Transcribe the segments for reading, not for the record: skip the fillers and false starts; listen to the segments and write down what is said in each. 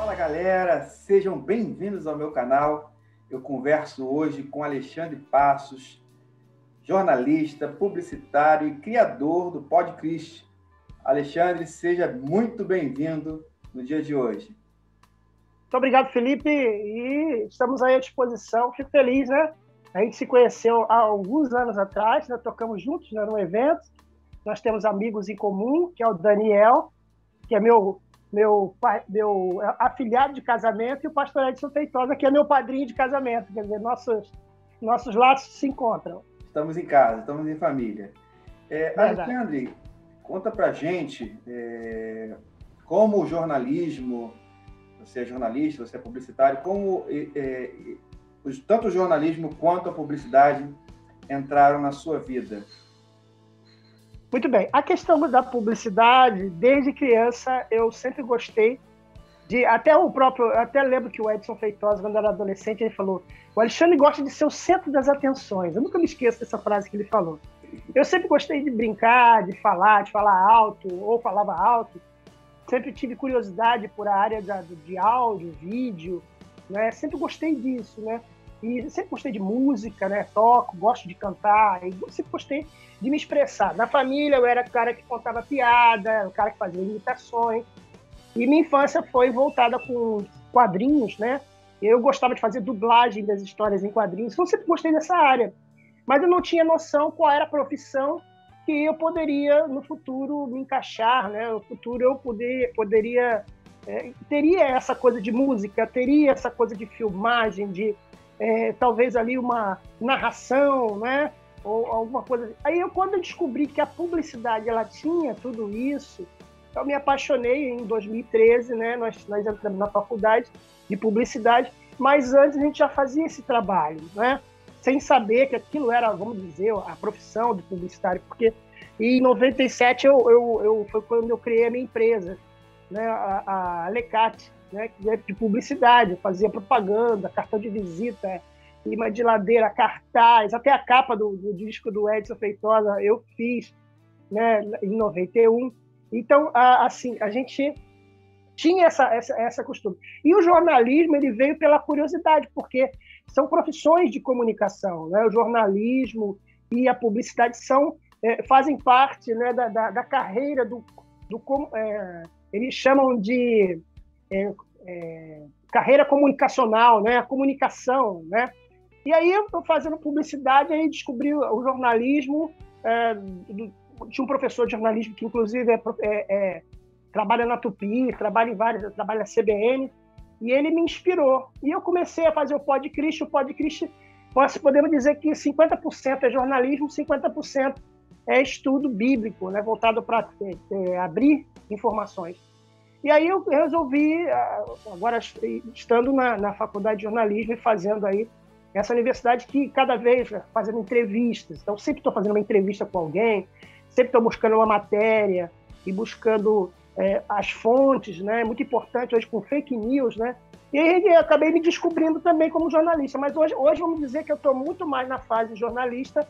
Fala galera, sejam bem-vindos ao meu canal. Eu converso hoje com Alexandre Passos, jornalista, publicitário e criador do Podcris. Alexandre, seja muito bem-vindo no dia de hoje. Muito obrigado, Felipe, e estamos aí à disposição. Fico feliz, né? A gente se conheceu há alguns anos atrás, né? Tocamos juntos, né, num evento. Nós temos amigos em comum, que é o Daniel, que é meu afilhado de casamento, e o pastor Edson Feitosa, que é meu padrinho de casamento. Quer dizer, nossos laços se encontram. Estamos em casa, estamos em família. Alexandre, conta pra gente como o jornalismo, você é jornalista, você é publicitário, como tanto o jornalismo quanto a publicidade entraram na sua vida? Muito bem. A questão da publicidade, desde criança, eu sempre gostei de... Até lembro que o Edson Feitosa, quando era adolescente, ele falou: o Alexandre gosta de ser o centro das atenções. Eu nunca me esqueço dessa frase que ele falou. Eu sempre gostei de brincar, de falar alto, ou falava alto. Sempre tive curiosidade por a área de áudio, vídeo, né? Sempre gostei disso, né? E sempre gostei de música, né? Toco, gosto de cantar, e sempre gostei de me expressar. Na família, eu era o cara que contava piada, o cara que fazia imitações. E minha infância foi voltada com quadrinhos, né? Eu gostava de fazer dublagem das histórias em quadrinhos, então eu sempre gostei dessa área. Mas eu não tinha noção qual era a profissão que eu poderia, no futuro, me encaixar, né? No futuro eu teria essa coisa de música, teria essa coisa de filmagem, de talvez ali uma narração, né? Ou alguma coisa. Aí quando eu descobri que a publicidade ela tinha tudo isso, eu me apaixonei em 2013, né? Nós entramos na faculdade de publicidade, mas antes a gente já fazia esse trabalho, né? Sem saber que aquilo era, vamos dizer, a profissão de publicitário, porque em 97 foi quando eu criei a minha empresa, né? A Lecate, né? Que é de publicidade, eu fazia propaganda, cartão de visita, imã de ladeira, cartaz, até a capa do disco do Edson Feitosa eu fiz, né, em 91. Então, assim, a gente tinha essa costume. E o jornalismo ele veio pela curiosidade, porque são profissões de comunicação, né? O jornalismo e a publicidade fazem parte, né, da carreira eles chamam de carreira comunicacional, né? A comunicação, né? E aí, eu fazendo publicidade, aí descobri o jornalismo. Tinha um professor de jornalismo que, inclusive, trabalha na Tupi, trabalha na CBN, e ele me inspirou. E eu comecei a fazer o Podcris. O Podcris, podemos dizer que 50% é jornalismo, 50% é estudo bíblico, né, voltado para abrir informações. E aí eu resolvi, agora estando na faculdade de jornalismo e fazendo aí essa universidade que cada vez fazendo entrevistas. Então, sempre estou fazendo uma entrevista com alguém, sempre estou buscando uma matéria e buscando as fontes, né? É muito importante hoje com fake news, né? E aí eu acabei me descobrindo também como jornalista. Mas hoje vamos dizer que eu estou muito mais na fase jornalista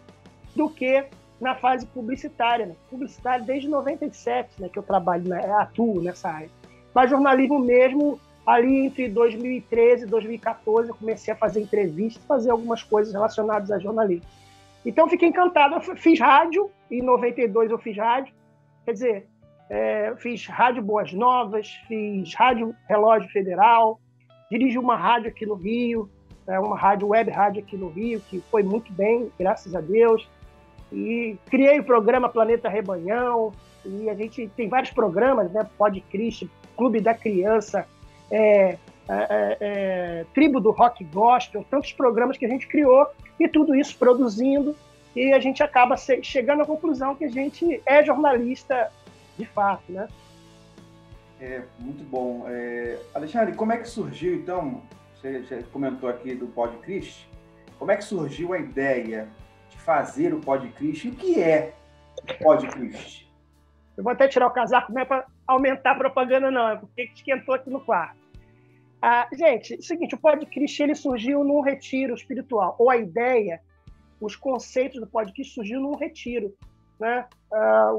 do que na fase publicitária. Né? Publicitária desde 97, né, que eu trabalho, né, atuo nessa área. Mas jornalismo mesmo, ali entre 2013 e 2014, eu comecei a fazer entrevistas, fazer algumas coisas relacionadas a jornalismo. Então, fiquei encantado. Eu fiz rádio, em 92 eu fiz rádio, quer dizer, fiz Rádio Boas Novas, fiz Rádio Relógio Federal, dirigi uma rádio aqui no Rio, uma web rádio aqui no Rio, que foi muito bem, graças a Deus. E criei o programa Planeta Rebanhão, e a gente tem vários programas, né? Podcris, Clube da Criança, Tribo do Rock Gospel, tantos programas que a gente criou, e tudo isso produzindo, e a gente acaba chegando à conclusão que a gente é jornalista de fato, né? Muito bom. Alexandre, como é que surgiu, então, você já comentou aqui do Podcris, como é que surgiu a ideia de fazer o Podcris e o que é o Podcris? Eu vou até tirar o casaco, não é para aumentar a propaganda, não, é porque esquentou aqui no quarto. Gente, é o seguinte, o Podcris ele surgiu num retiro espiritual, ou a ideia, os conceitos do Podcris surgiu num retiro, né?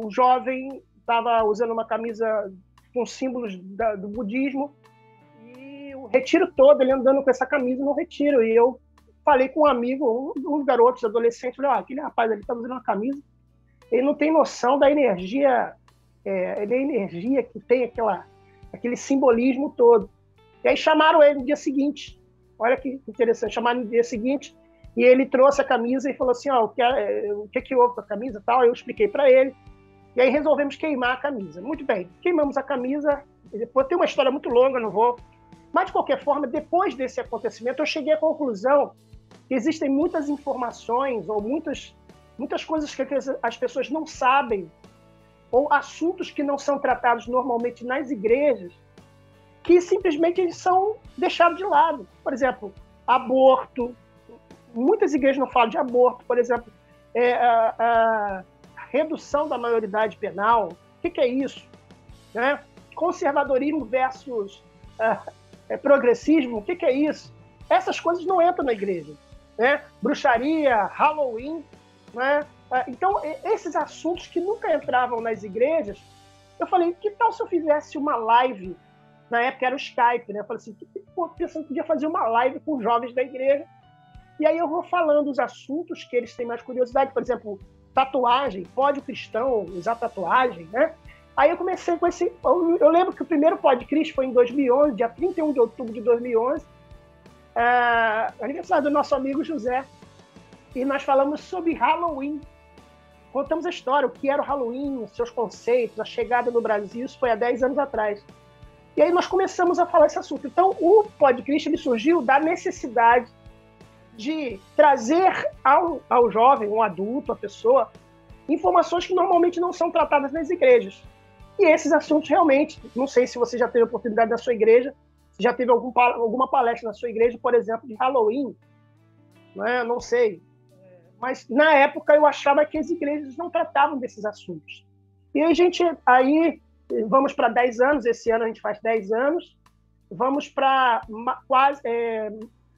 O jovem estava usando uma camisa com símbolos do budismo e o retiro todo, ele andando com essa camisa no retiro. E eu falei com um amigo, um dos garotos, adolescentes, falei, aquele rapaz ali tá usando uma camisa, ele não tem noção da energia, da energia que tem aquele simbolismo todo. E aí chamaram ele no dia seguinte, olha que interessante, chamaram no dia seguinte, e ele trouxe a camisa e falou assim, o que houve com a camisa e tal, eu expliquei para ele, e aí resolvemos queimar a camisa. Muito bem, queimamos a camisa, depois tem uma história muito longa, não vou, mas de qualquer forma, depois desse acontecimento, eu cheguei à conclusão que existem muitas informações ou muitas coisas que as pessoas não sabem, ou assuntos que não são tratados normalmente nas igrejas, que simplesmente eles são deixados de lado. Por exemplo, aborto. Muitas igrejas não falam de aborto. Por exemplo, a redução da maioridade penal. O que é isso? Né? Conservadorismo versus progressismo. O que é isso? Essas coisas não entram na igreja. Né? Bruxaria, Halloween. Né? Então, esses assuntos que nunca entravam nas igrejas, eu falei, que tal se eu fizesse uma live? Na época era o Skype, né? Eu falei assim, pensando que podia fazer uma live com jovens da igreja. E aí eu vou falando os assuntos que eles têm mais curiosidade. Por exemplo, tatuagem, pode o cristão usar tatuagem, né? Aí eu comecei com esse... Eu lembro que o primeiro podcast foi em 2011, dia 31 de outubro de 2011, aniversário do nosso amigo José. E nós falamos sobre Halloween. Contamos a história, o que era o Halloween, os seus conceitos, a chegada no Brasil, isso foi há 10 anos atrás. E aí nós começamos a falar esse assunto. Então, o podcast ele surgiu da necessidade de trazer ao jovem, um adulto, a pessoa, informações que normalmente não são tratadas nas igrejas. E esses assuntos realmente, não sei se você já teve oportunidade na sua igreja, se já teve alguma palestra na sua igreja, por exemplo, de Halloween, né? Não sei. Mas, na época, eu achava que as igrejas não tratavam desses assuntos. E a gente, aí, vamos para 10 anos, esse ano a gente faz 10 anos, vamos para quase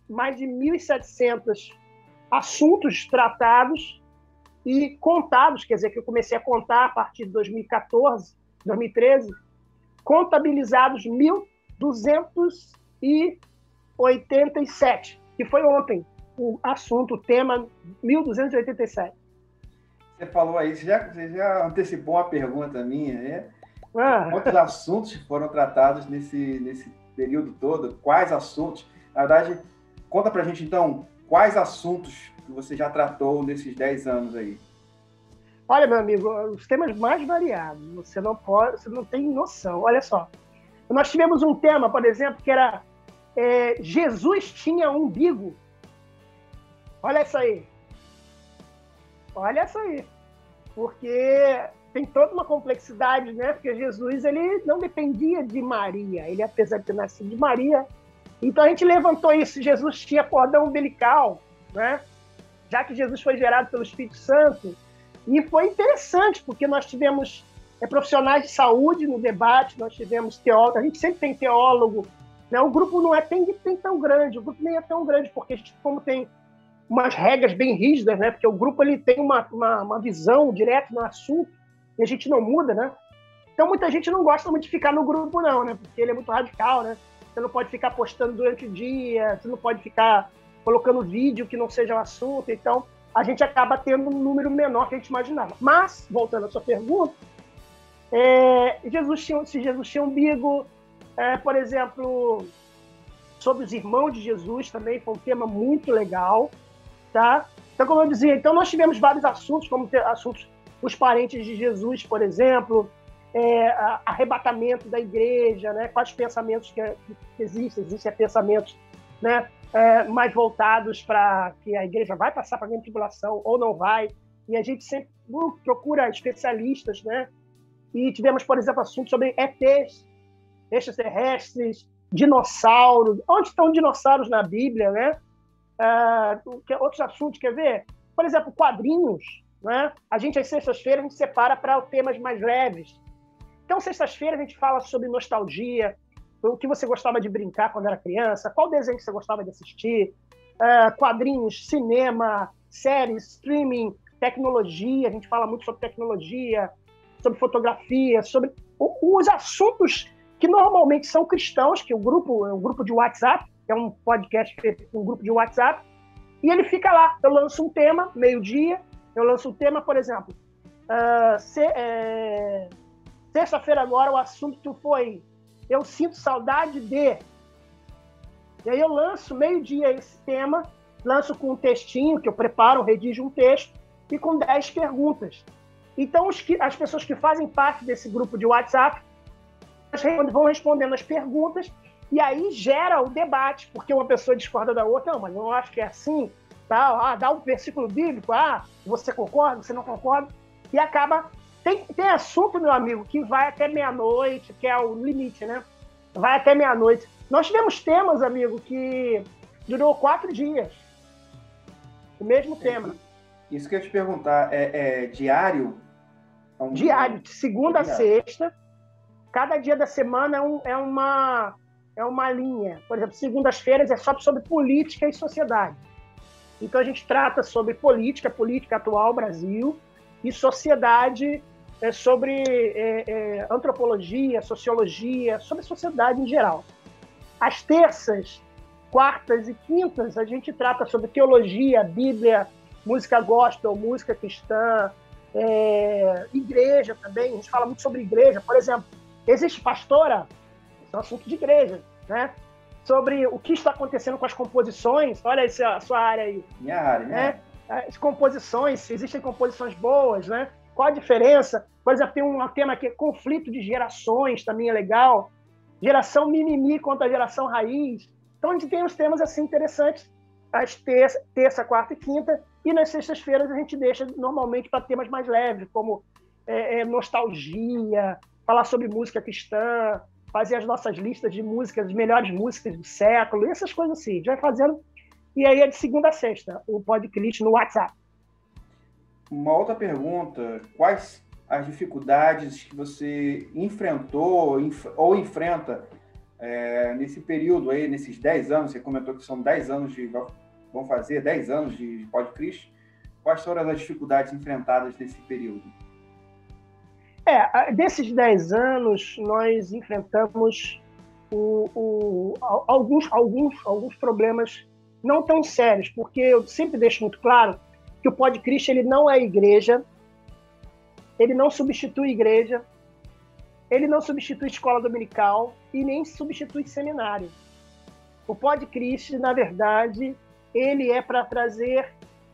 mais de 1.700 assuntos tratados e contados, quer dizer, que eu comecei a contar a partir de 2014, 2013, contabilizados 1.287, que foi ontem. O assunto, o tema 1287. Você falou aí, você já antecipou uma pergunta minha, né? Quantos assuntos foram tratados nesse período todo? Quais assuntos? Na verdade, conta pra gente, então, quais assuntos que você já tratou nesses 10 anos aí? Olha, meu amigo, os temas mais variados, você não tem noção. Olha só, nós tivemos um tema, por exemplo, que era Jesus tinha umbigo. Olha isso aí. Olha isso aí. Porque tem toda uma complexidade, né? Porque Jesus, ele não dependia de Maria. Ele, apesar de ter nascido de Maria. Então, a gente levantou isso. Jesus tinha cordão umbilical, né? Já que Jesus foi gerado pelo Espírito Santo. E foi interessante, porque nós tivemos profissionais de saúde no debate, nós tivemos teólogos. A gente sempre tem teólogo, né? O grupo não é tão grande. O grupo nem é tão grande, porque a gente, como tem umas regras bem rígidas, né? Porque o grupo ele tem uma visão direta no assunto e a gente não muda, né? Então, muita gente não gosta muito de ficar no grupo, não, né? Porque ele é muito radical, né? Você não pode ficar postando durante o dia, você não pode ficar colocando vídeo que não seja o assunto. Então, a gente acaba tendo um número menor que a gente imaginava. Mas, voltando à sua pergunta, se Jesus tinha umbigo, por exemplo, sobre os irmãos de Jesus também, foi um tema muito legal. Tá? Então, como eu dizia, então nós tivemos vários assuntos, como assuntos, os parentes de Jesus, por exemplo, arrebatamento da igreja, né? Quais pensamentos que existem pensamentos, né? Mais voltados para que a igreja vai passar para a grande tribulação ou não vai, e a gente sempre procura especialistas, né? E tivemos, por exemplo, assuntos sobre ETs, extraterrestres, dinossauros, onde estão dinossauros na Bíblia, né? Outros assuntos, quer ver? Por exemplo, quadrinhos, né? A gente, às sextas-feiras, a gente separa para temas mais leves. Então, sextas-feiras, a gente fala sobre nostalgia, o que você gostava de brincar quando era criança, qual desenho que você gostava de assistir, quadrinhos, cinema, séries, streaming, tecnologia, a gente fala muito sobre tecnologia, sobre fotografia, sobre os assuntos que normalmente são cristãos, que o grupo é um grupo de WhatsApp, que é um podcast feito com um grupo de WhatsApp, e ele fica lá. Eu lanço um tema, meio-dia, eu lanço um tema, por exemplo, sexta-feira agora o assunto foi eu sinto saudade de... E aí eu lanço meio-dia esse tema, lanço com um textinho que eu preparo, redijo um texto, e com 10 perguntas. Então, as pessoas que fazem parte desse grupo de WhatsApp vão respondendo as perguntas, e aí gera o debate, porque uma pessoa discorda da outra. Não, mas eu acho que é assim, tal. Dá um versículo bíblico, você concorda, você não concorda, e acaba... Tem assunto, meu amigo, que vai até meia-noite, que é o limite, né? Vai até meia-noite. Nós tivemos temas, amigo, que durou 4 dias. O mesmo tema. Isso que eu ia te perguntar, é diário? Diário, de segunda a sexta. Cada dia da semana é uma linha. Por exemplo, segundas-feiras é só sobre política e sociedade. Então a gente trata sobre política atual, Brasil, e sociedade, sobre antropologia, sociologia, sobre sociedade em geral. Às terças, quartas e quintas, a gente trata sobre teologia, Bíblia, música gospel, música cristã, igreja também. A gente fala muito sobre igreja. Por exemplo, existe pastora? Esse é um assunto de igreja, né? Sobre o que está acontecendo com as composições. Olha aí a sua área aí. Minha área, né? As composições, se existem composições boas, né? Qual a diferença? Por exemplo, tem um tema que é conflito de gerações, também é legal. Geração mimimi contra a geração raiz. Então, a gente tem uns temas assim interessantes, às terça, quarta e quinta, e nas sextas-feiras a gente deixa normalmente para temas mais leves, como nostalgia, falar sobre música cristã, fazer as nossas listas de músicas, as melhores músicas do século, e essas coisas assim. A gente vai fazendo, e aí é de segunda a sexta, o podcast no WhatsApp. Uma outra pergunta, quais as dificuldades que você enfrentou ou enfrenta nesse período aí, nesses 10 anos, você comentou que são 10 anos vão fazer 10 anos de podcast, quais foram as dificuldades enfrentadas nesse período? Desses 10 anos, nós enfrentamos alguns problemas não tão sérios, porque eu sempre deixo muito claro que o podcast ele não é igreja, ele não substitui igreja, ele não substitui escola dominical e nem substitui seminário. O podcast, na verdade, ele é para trazer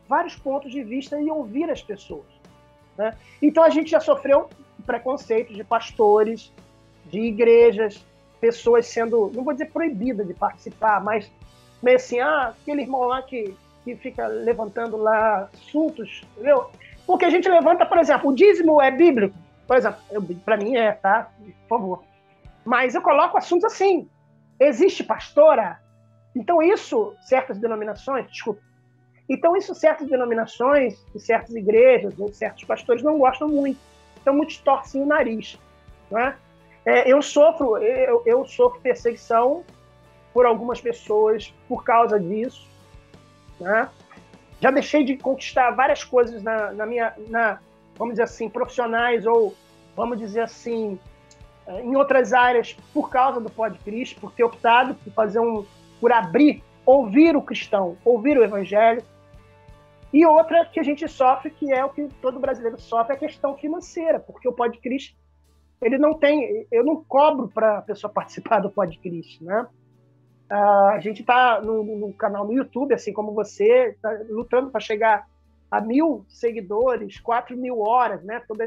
vários pontos de vista e ouvir as pessoas, né? Então, a gente já sofreu preconceito de pastores, de igrejas, pessoas sendo, não vou dizer proibidas de participar, mas meio assim, aquele irmão lá que fica levantando lá assuntos, entendeu? Porque a gente levanta, por exemplo, o dízimo é bíblico, por exemplo, para mim tá? Por favor. Mas eu coloco assuntos assim, existe pastora? Então certas denominações e certas igrejas ou certos pastores não gostam muito. Então, muitos torcem o nariz, né? Eu sofro perseguição por algumas pessoas por causa disso, né? Já deixei de conquistar várias coisas vamos dizer assim, profissionais ou, vamos dizer assim, em outras áreas por causa do podcast, por ter optado por ouvir o cristão, ouvir o evangelho. E outra que a gente sofre, que é o que todo brasileiro sofre, é a questão financeira, porque o podcast, eu não cobro para a pessoa participar do podcast, né? A gente está no canal no YouTube, assim como você, tá lutando para chegar a 1.000 seguidores, 4.000 horas, né? Toda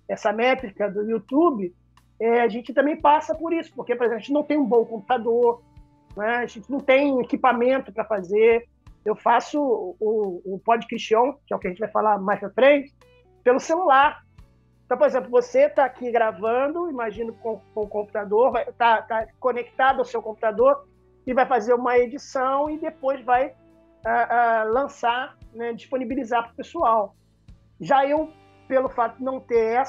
essa métrica do YouTube, a gente também passa por isso, porque, por exemplo, a gente não tem um bom computador, né? A gente não tem equipamento para fazer. Eu faço o Podcristião, que é o que a gente vai falar mais para frente, pelo celular. Então, por exemplo, você está aqui gravando, imagino com o computador, tá conectado ao seu computador e vai fazer uma edição e depois vai lançar, né, disponibilizar para o pessoal. Já eu, pelo fato de não ter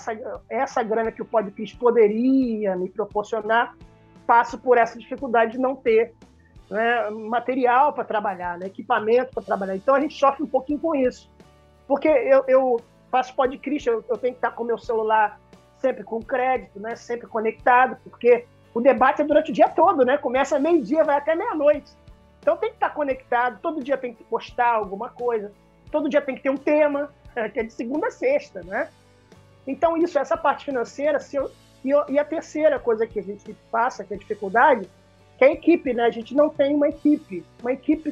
essa grana que o podcast poderia me proporcionar, passo por essa dificuldade de não ter, né, material para trabalhar, né, equipamento para trabalhar. Então, a gente sofre um pouquinho com isso. Porque eu faço podcast, eu tenho que estar com o meu celular sempre com crédito, né, sempre conectado, porque o debate é durante o dia todo, né? Começa meio-dia, vai até meia-noite. Então tem que estar conectado, todo dia tem que postar alguma coisa, todo dia tem que ter um tema, que é de segunda a sexta, né? Então essa parte financeira, e a terceira coisa que a gente passa, que é a dificuldade, que é a equipe, né? A gente não tem uma equipe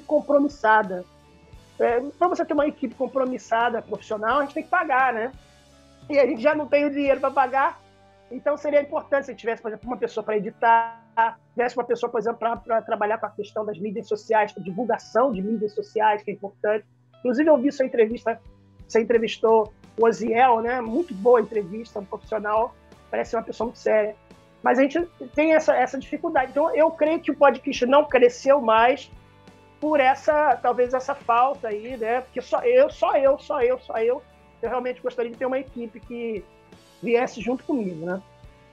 compromissada. Para você ter uma equipe compromissada, profissional, a gente tem que pagar, né? E a gente já não tem o dinheiro para pagar, então seria importante se tivesse, por exemplo, uma pessoa para editar, tivesse uma pessoa, por exemplo, para trabalhar com a questão das mídias sociais, com a divulgação de mídias sociais, que é importante. Inclusive, eu vi sua entrevista, você entrevistou o Oziel, né? Muito boa entrevista, um profissional, parece ser uma pessoa muito séria. Mas a gente tem essa dificuldade. Então, eu creio que o podcast não cresceu mais por talvez essa falta aí, né? Porque só eu realmente gostaria de ter uma equipe que viesse junto comigo, né?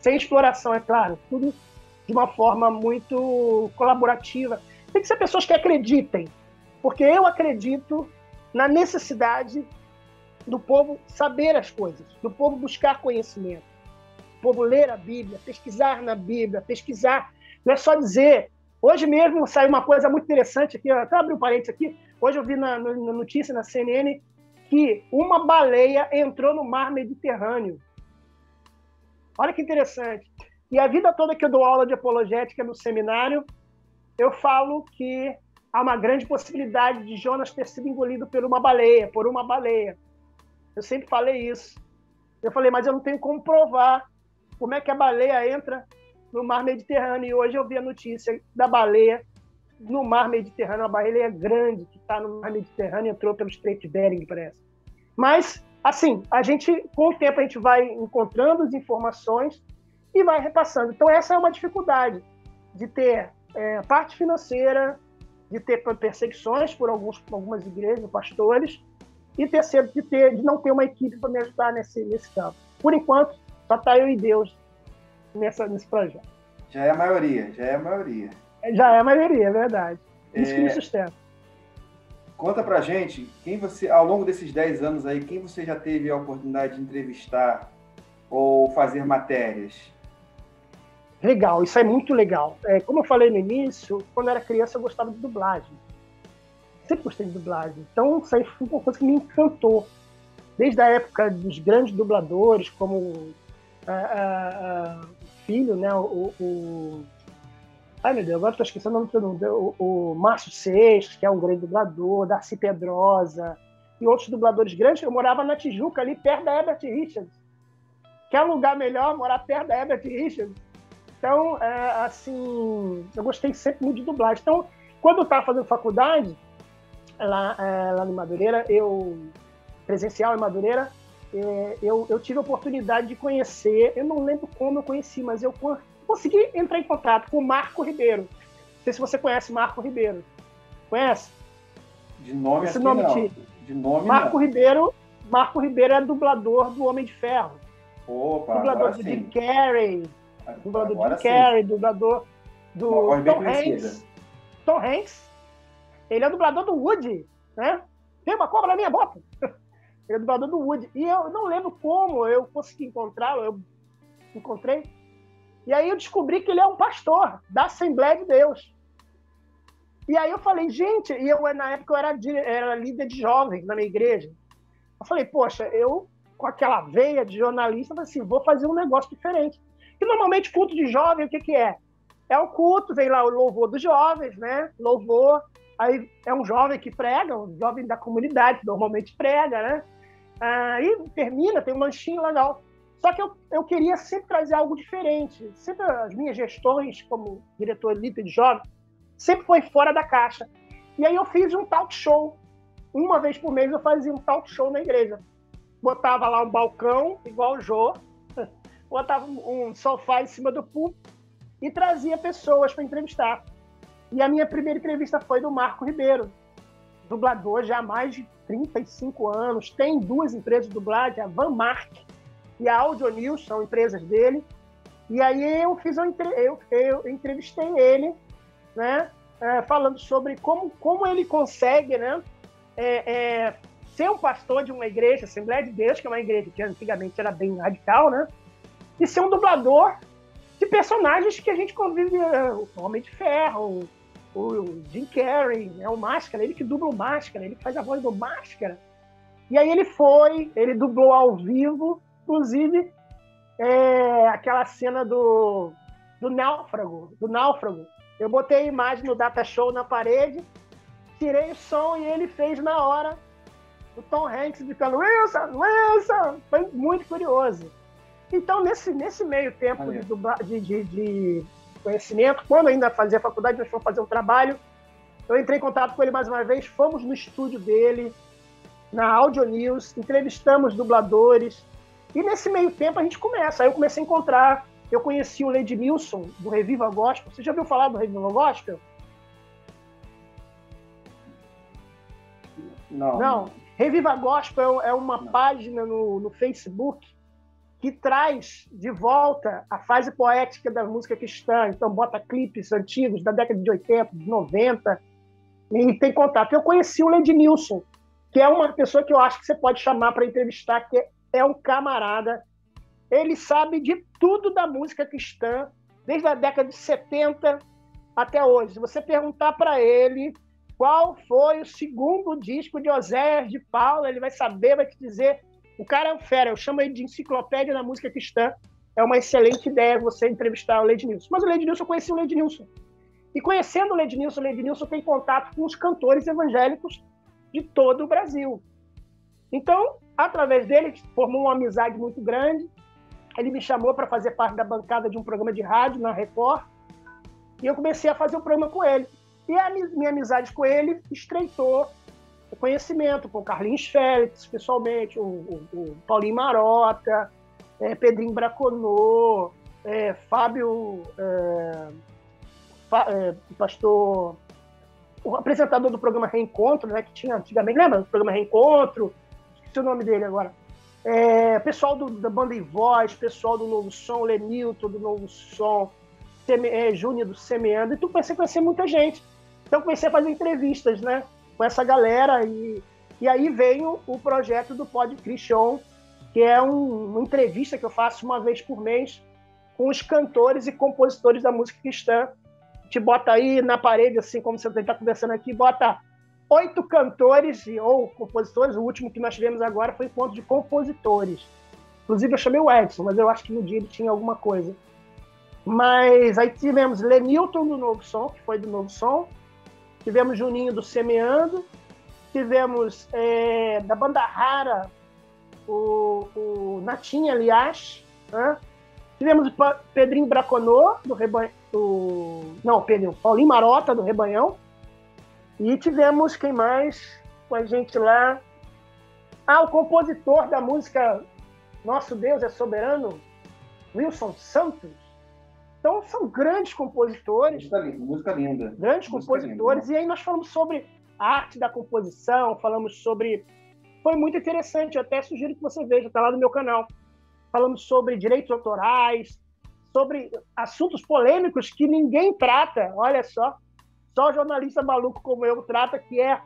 Sem exploração, é claro, tudo de uma forma muito colaborativa. Tem que ser pessoas que acreditem, porque eu acredito na necessidade do povo saber as coisas, do povo buscar conhecimento, do povo ler a Bíblia, pesquisar na Bíblia, pesquisar, não é só dizer. Hoje mesmo saiu uma coisa muito interessante aqui, até abri um parênteses aqui, hoje eu vi na notícia na CNN que uma baleia entrou no mar Mediterrâneo. Olha que interessante. E a vida toda que eu dou aula de apologética no seminário, eu falo que há uma grande possibilidade de Jonas ter sido engolido por uma baleia. Eu sempre falei isso. Eu falei, mas eu não tenho como provar como é que a baleia entra no mar Mediterrâneo. E hoje eu vi a notícia da baleia no mar Mediterrâneo, uma baleia grande que está no mar Mediterrâneo, entrou pelo Estreito de Bering, parece. Mas, assim, com o tempo a gente vai encontrando as informações e vai repassando. Então, essa é uma dificuldade de ter parte financeira, de ter perseguições por algumas igrejas, pastores, e terceiro, de não ter uma equipe para me ajudar nesse campo. Por enquanto, só está eu e Deus nesse projeto. Já é a maioria. Já é a maioria, é verdade. Isso que me sustenta. Conta pra gente, quem você, ao longo desses 10 anos aí, quem você já teve a oportunidade de entrevistar ou fazer matérias? Legal, isso é muito legal. Como eu falei no início, quando eu era criança eu gostava de dublagem. Sempre gostei de dublagem. Então, isso aí foi uma coisa que me encantou. Desde a época dos grandes dubladores, como o filho, né? Ai, meu Deus, agora estou esquecendo o nome do nome. O Márcio Seixas, que é um grande dublador, Darcy Pedrosa, e outros dubladores grandes. Eu morava na Tijuca, ali perto da Herbert Richards. Quer lugar melhor morar perto da Herbert Richards? Então, assim, eu gostei sempre muito de dublagem. Então, quando eu estava fazendo faculdade, lá em Madureira, presencial em Madureira, eu tive a oportunidade de conhecer, eu não lembro como eu conheci, mas eu consegui entrar em contato com o Marco Ribeiro. Não sei se você conhece Marco Ribeiro. Conhece? De nome esse assim, nome não. De nome Marco não. Marco Ribeiro é dublador do Homem de Ferro. Opa, dublador do Jim Carrey. Dublador do Jim Carrey, dublador do Tom Hanks. Tom Hanks. Ele é dublador do Woody, né? Tem uma cobra na minha bota. Ele é dublador do Woody. E eu não lembro como eu consegui encontrá-lo. Eu encontrei. E aí eu descobri que ele é um pastor da Assembleia de Deus. E aí eu falei, gente, na época eu era líder de jovens na minha igreja. Eu falei, poxa, eu com aquela veia de jornalista, falei assim, vou fazer um negócio diferente. E normalmente culto de jovem, o que é? É um culto, vem lá o louvor dos jovens, né? Louvor, aí é um jovem que prega, um jovem da comunidade, que normalmente prega, né? Aí termina, tem um lanchinho legal. Só que eu queria sempre trazer algo diferente. Sempre as minhas gestões como diretor líder de jovem sempre foi fora da caixa. E aí eu fiz um talk show. Uma vez por mês eu fazia um talk show na igreja. Botava lá um balcão, igual o Jô, botava um sofá em cima do púlpito e trazia pessoas para entrevistar. E a minha primeira entrevista foi do Marco Ribeiro, dublador já há mais de 35 anos, tem 2 empresas de dublagem, a Van Mark e a Audio News, são empresas dele. E aí eu entrevistei ele, né, falando sobre como ele consegue, né, ser um pastor de uma igreja, Assembleia de Deus, que é uma igreja que antigamente era bem radical, né, e ser um dublador que de personagens que a gente convive, o Homem de Ferro, o Jim Carrey, né, o Máscara, ele que dubla o Máscara, ele que faz a voz do Máscara. E aí ele dublou ao vivo, inclusive, aquela cena do náufrago. Eu botei a imagem no Data Show na parede, tirei o som e ele fez na hora o Tom Hanks gritando Wilson, Wilson! Foi muito curioso. Então, nesse meio tempo de conhecimento, quando ainda fazia faculdade, nós fomos fazer um trabalho, eu entrei em contato com ele mais uma vez, fomos no estúdio dele, na Audio News, entrevistamos dubladores, e nesse meio tempo a gente começa. Aí eu comecei a encontrar, eu conheci o Lady Nilson, do Reviva Gospel. Você já ouviu falar do Reviva Gospel? Não. Reviva Gospel é uma página no Facebook que traz de volta a fase poética da música cristã. Então, bota clipes antigos da década de 80, de 90, e tem contato. Eu conheci o Lady Nilson, que é uma pessoa que eu acho que você pode chamar para entrevistar, que é um camarada. Ele sabe de tudo da música cristã, desde a década de 70 até hoje. Se você perguntar para ele qual foi o segundo disco de Oséias de Paula, ele vai saber, vai te dizer. O cara é um fera, eu chamo ele de enciclopédia da música cristã. É uma excelente ideia você entrevistar o Lady Nilson. Mas o Lady Nilson, eu conheci o Lady Nilson. E conhecendo o Lady Nilson tem contato com os cantores evangélicos de todo o Brasil. Então, através dele, formou uma amizade muito grande. Ele me chamou para fazer parte da bancada de um programa de rádio na Record. E eu comecei a fazer o programa com ele. E a minha amizade com ele estreitou o conhecimento com o Carlinhos Félix, pessoalmente, o Paulinho Marota, Pedrinho Braconô, Fábio, pastor, o apresentador do programa Reencontro, né, que tinha antigamente, lembra do programa Reencontro? Esqueci o nome dele agora. Pessoal da Banda e Voz, pessoal do Novo Som, Lenilton do Novo Som, Júnior do Semeando, e tu comecei a conhecer muita gente. Então comecei a fazer entrevistas, né, com essa galera, e aí veio o projeto do Pod Christian, que é uma entrevista que eu faço uma vez por mês com os cantores e compositores da música cristã. Te bota aí na parede, assim como você está conversando aqui, bota 8 cantores ou compositores. O último que nós tivemos agora foi encontro de compositores. Inclusive eu chamei o Edson, mas eu acho que no dia ele tinha alguma coisa. Mas aí tivemos Lenilton do Novo Som, que foi do Novo Som, tivemos Juninho do Semeando, tivemos da Banda Rara, o Natinha, aliás, né? Tivemos o Pedrinho Braconô, do Rebanhão, Paulinho Marota, do Rebanhão, e tivemos, quem mais com a gente lá? O compositor da música Nosso Deus é Soberano, Wilson Santos. Então, são grandes compositores. Música linda. Grandes compositores. Linda. E aí nós falamos sobre a arte da composição, falamos sobre... Foi muito interessante, eu até sugiro que você veja, está lá no meu canal. Falamos sobre direitos autorais, sobre assuntos polêmicos que ninguém trata, olha só jornalista maluco como eu trata, que é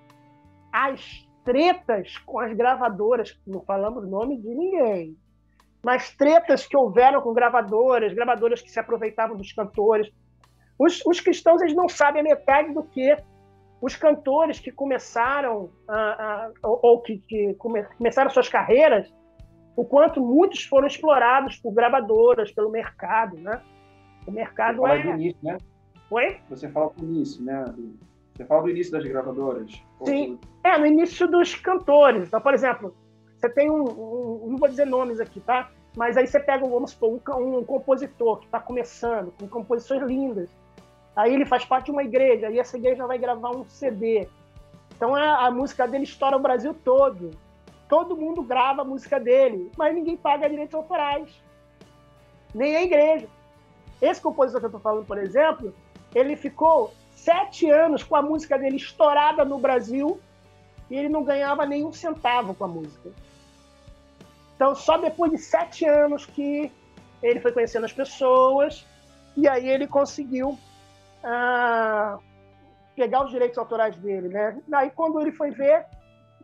as tretas com as gravadoras. Não falamos o nome de ninguém. Mas tretas que houveram com gravadoras que se aproveitavam dos cantores. Os cristãos, eles não sabem a metade do que os cantores que começaram começaram suas carreiras, o quanto muitos foram explorados por gravadoras, pelo mercado, né? O mercado do início, né? Oi? Você fala do início, né? Você fala do início das gravadoras. Sim, no início dos cantores. Então, por exemplo, você tem não vou dizer nomes aqui, tá? Mas aí você pega, vamos supor, um compositor que está começando, com composições lindas. Aí ele faz parte de uma igreja, aí essa igreja vai gravar um CD. Então a música dele estoura o Brasil todo. Todo mundo grava a música dele, mas ninguém paga direitos autorais. Nem a igreja. Esse compositor que eu estou falando, por exemplo, ele ficou 7 anos com a música dele estourada no Brasil e ele não ganhava nenhum centavo com a música. Então, só depois de 7 anos que ele foi conhecendo as pessoas e aí ele conseguiu pegar os direitos autorais dele, né? Aí, quando ele foi ver,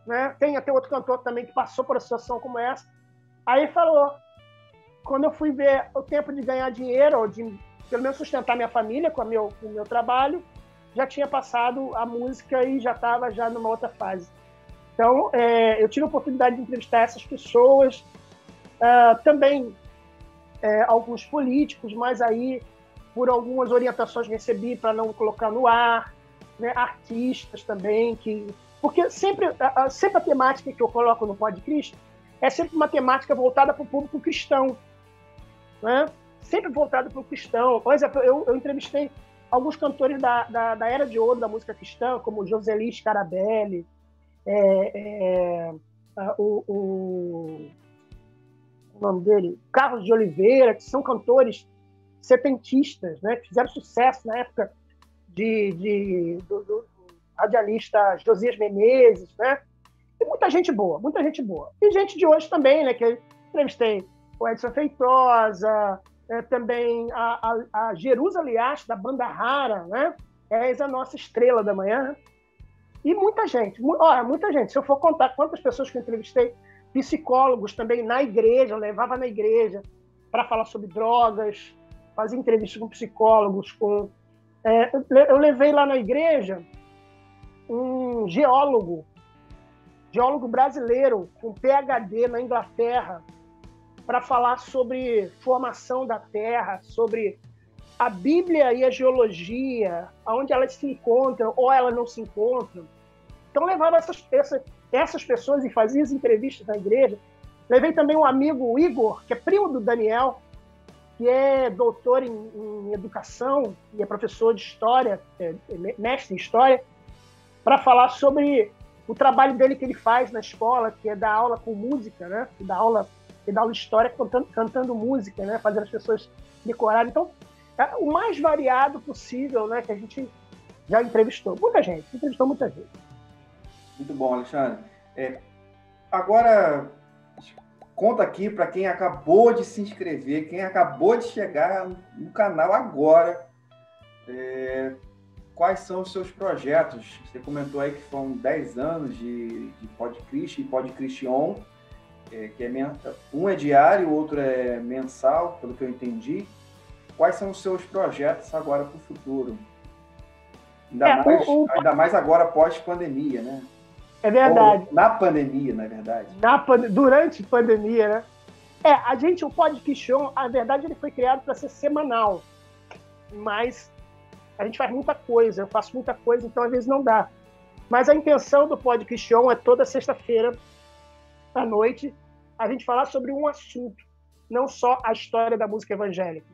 né, tem até outro cantor também que passou por uma situação como essa, aí ele falou, quando eu fui ver o tempo de ganhar dinheiro, ou de pelo menos sustentar minha família com o meu trabalho, já tinha passado a música e já estava já numa outra fase. Então, eu tive a oportunidade de entrevistar essas pessoas, também alguns políticos, mas aí, por algumas orientações que recebi para não colocar no ar, né, artistas também, porque sempre a temática que eu coloco no Pod Cristo é sempre uma temática voltada para o público cristão, né? Sempre voltada para o cristão. Por exemplo, eu entrevistei alguns cantores da Era de Ouro da música cristã, como Joseli Scarabelli, o nome dele, Carlos de Oliveira, que são cantores setentistas, né, que fizeram sucesso na época do radialista Josias Menezes, né? E muita gente boa, muita gente boa. E gente de hoje também, né? Que eu entrevistei o Edson Feitosa, também a Jerusa Liache, da banda Rara, né? É a nossa estrela da manhã. E muita gente, muita gente. Se eu for contar quantas pessoas que eu entrevistei, psicólogos também na igreja, eu levava na igreja para falar sobre drogas, fazia entrevistas com psicólogos, eu levei lá na igreja um geólogo brasileiro com PhD na Inglaterra para falar sobre formação da Terra, sobre a Bíblia e a geologia, onde elas se encontram ou elas não se encontram. Então, levava essas pessoas e fazia as entrevistas na igreja. Levei também um amigo, Igor, que é primo do Daniel, que é doutor em educação e é professor de história, mestre em história, para falar sobre o trabalho dele que ele faz na escola, que é dar aula com música, né? E dar aula de história cantando música, né? Fazendo as pessoas decorarem. Então, o mais variado possível, né? Que a gente já entrevistou. Entrevistou muita gente. Muito bom, Alexandre. Agora, conta aqui para quem acabou de se inscrever, quem acabou de chegar no canal agora, quais são os seus projetos? Você comentou aí que foram 10 anos de Podcrist e Podcristion, que um é diário, o outro é mensal, pelo que eu entendi. Quais são os seus projetos agora para o futuro? Ainda mais agora pós-pandemia, né? É verdade. Ou na pandemia, na verdade. Durante a pandemia, né? O Podcristion, a verdade, ele foi criado para ser semanal. Mas a gente faz muita coisa, eu faço muita coisa, então às vezes não dá. Mas a intenção do Podcristion é toda sexta-feira à noite a gente falar sobre um assunto, não só a história da música evangélica.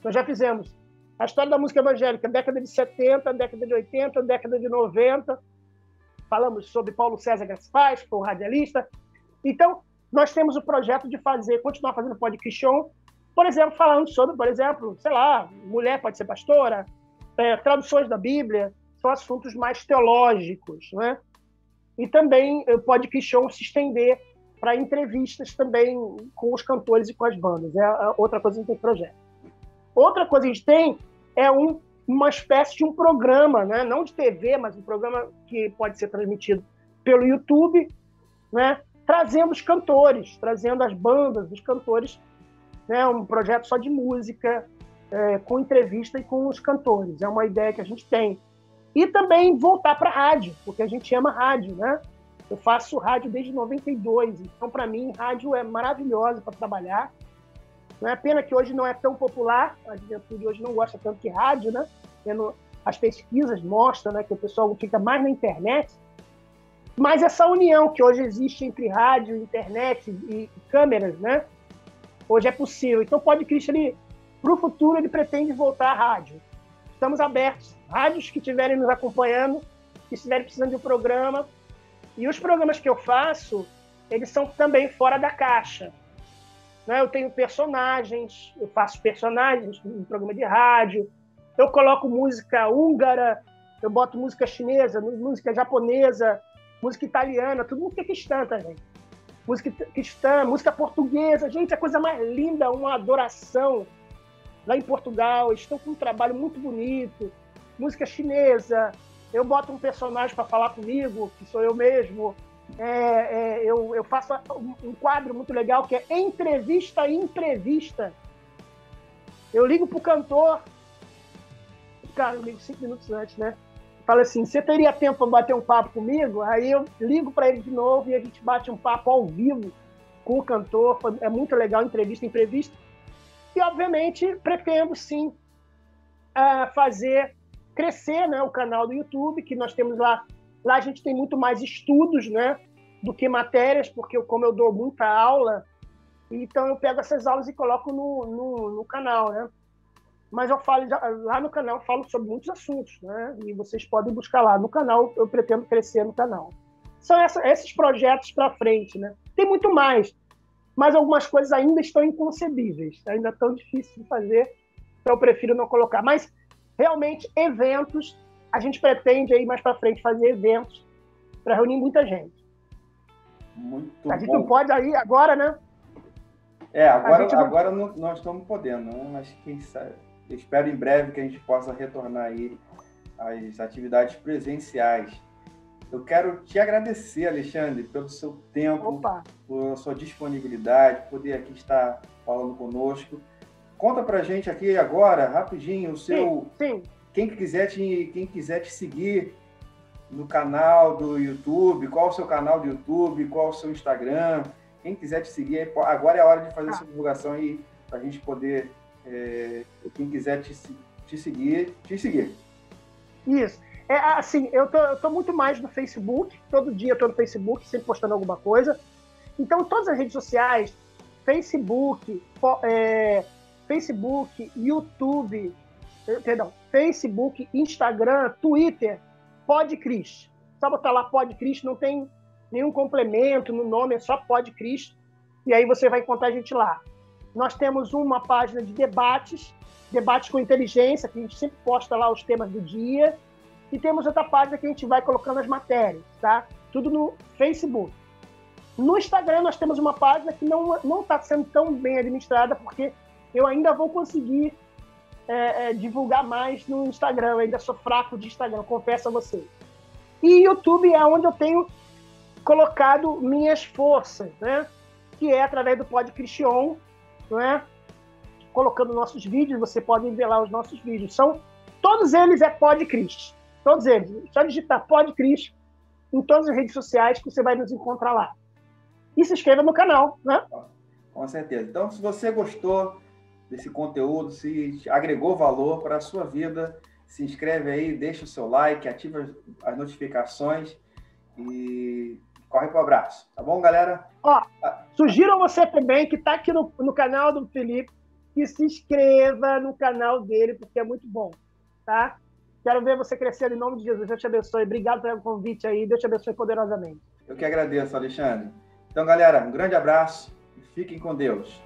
Nós já fizemos a história da música evangélica, década de 70, década de 80, década de 90. Falamos sobre Paulo César Gaspar, que foi um radialista. Então, nós temos o projeto de continuar fazendo Podcristion, por exemplo, falando sobre, sei lá, mulher pode ser pastora, traduções da Bíblia, são assuntos mais teológicos, né? E também pode Christian se estender para entrevistas também com os cantores e com as bandas. É outra coisa que a gente tem projeto. Outra coisa que a gente tem é uma espécie de um programa, né? Não de TV, mas um programa que pode ser transmitido pelo YouTube, né? Trazendo os cantores, trazendo as bandas dos cantores, né? Um projeto só de música, com entrevista e com os cantores. É uma ideia que a gente tem. E também voltar para a rádio, porque a gente ama rádio, né? Eu faço rádio desde 92, então, para mim, rádio é maravilhosa para trabalhar. Não é pena que hoje não é tão popular, a juventude hoje não gosta tanto de rádio, né? As pesquisas mostram, né, que o pessoal fica mais na internet, mas essa união que hoje existe entre rádio, internet e câmeras, né? Hoje é possível. Então, pode Cristo, para o futuro, ele pretende voltar à rádio. Estamos abertos. Rádios que estiverem nos acompanhando, que estiverem precisando de um programa. E os programas que eu faço, eles são também fora da caixa. Né? Eu tenho personagens, eu faço personagens no programa de rádio, eu coloco música húngara, eu boto música chinesa, música japonesa, música italiana, tudo música cristã, tá, gente? Música cristã, música portuguesa. Gente, a coisa mais linda, uma adoração. Lá em Portugal, eles estão com um trabalho muito bonito. Música chinesa, eu boto um personagem para falar comigo, que sou eu mesmo. Eu faço um quadro muito legal que é Entrevista e Imprevista. Eu ligo pro cantor, cara, eu ligo 5 minutos antes, né? Fala assim, você teria tempo para bater um papo comigo? Aí eu ligo para ele de novo e a gente bate um papo ao vivo com o cantor. É muito legal, entrevista, imprevista. E, obviamente, pretendo, sim, fazer crescer, né, o canal do YouTube, que nós temos lá. Lá a gente tem muito mais estudos, né, do que matérias, porque como eu dou muita aula, então eu pego essas aulas e coloco no canal, né? Mas eu falo lá no canal, eu falo sobre muitos assuntos, né? E vocês podem buscar lá no canal. Eu pretendo crescer no canal. São esses projetos para frente, né? Tem muito mais, mas algumas coisas ainda estão inconcebíveis, ainda tão difíceis de fazer, então eu prefiro não colocar. Mas realmente eventos, a gente pretende aí mais para frente fazer eventos para reunir muita gente. Muito a gente não pode aí agora, né? Agora nós estamos podendo, né? Mas quem sabe. Eu espero em breve que a gente possa retornar aí às atividades presenciais. Eu quero te agradecer, Alexandre, pelo seu tempo, pela sua disponibilidade, poder aqui estar falando conosco. Conta pra gente aqui agora, rapidinho, o seu... Sim. Quem quiser te seguir no canal do YouTube, qual o seu canal do YouTube, qual o seu Instagram, quem quiser te seguir, agora é a hora de fazer essa divulgação aí, para a gente poder... quem quiser te seguir. Isso. Assim, eu tô muito mais no Facebook, todo dia eu tô no Facebook, sempre postando alguma coisa. Então, todas as redes sociais, Facebook, YouTube, Facebook, Instagram, Twitter, PodCris. Só botar lá PodCris, não tem nenhum complemento no nome, é só PodCris, e aí você vai encontrar a gente lá. Nós temos uma página de debates com inteligência, que a gente sempre posta lá os temas do dia. E temos outra página que a gente vai colocando as matérias, tá? Tudo no Facebook. No Instagram, nós temos uma página que não está sendo tão bem administrada, porque eu ainda vou conseguir divulgar mais no Instagram. Eu ainda sou fraco de Instagram, confesso a vocês. E YouTube é onde eu tenho colocado minhas forças, né? Que é através do PodCristion, não é? Colocando nossos vídeos, você pode ver lá os nossos vídeos. Todos eles é PodCris. Todos eles. Só digitar PodCris em todas as redes sociais que você vai nos encontrar lá. E se inscreva no canal, né? Com certeza. Então, se você gostou desse conteúdo, se agregou valor para a sua vida, se inscreve aí, deixa o seu like, ativa as notificações e corre pro abraço. Tá bom, galera? Sugiro a você também que está aqui no canal do Felipe, que se inscreva no canal dele, porque é muito bom, tá? Quero ver você crescer em nome de Jesus. Deus te abençoe. Obrigado pelo convite aí. Deus te abençoe poderosamente. Eu que agradeço, Alexandre. Então, galera, um grande abraço e fiquem com Deus.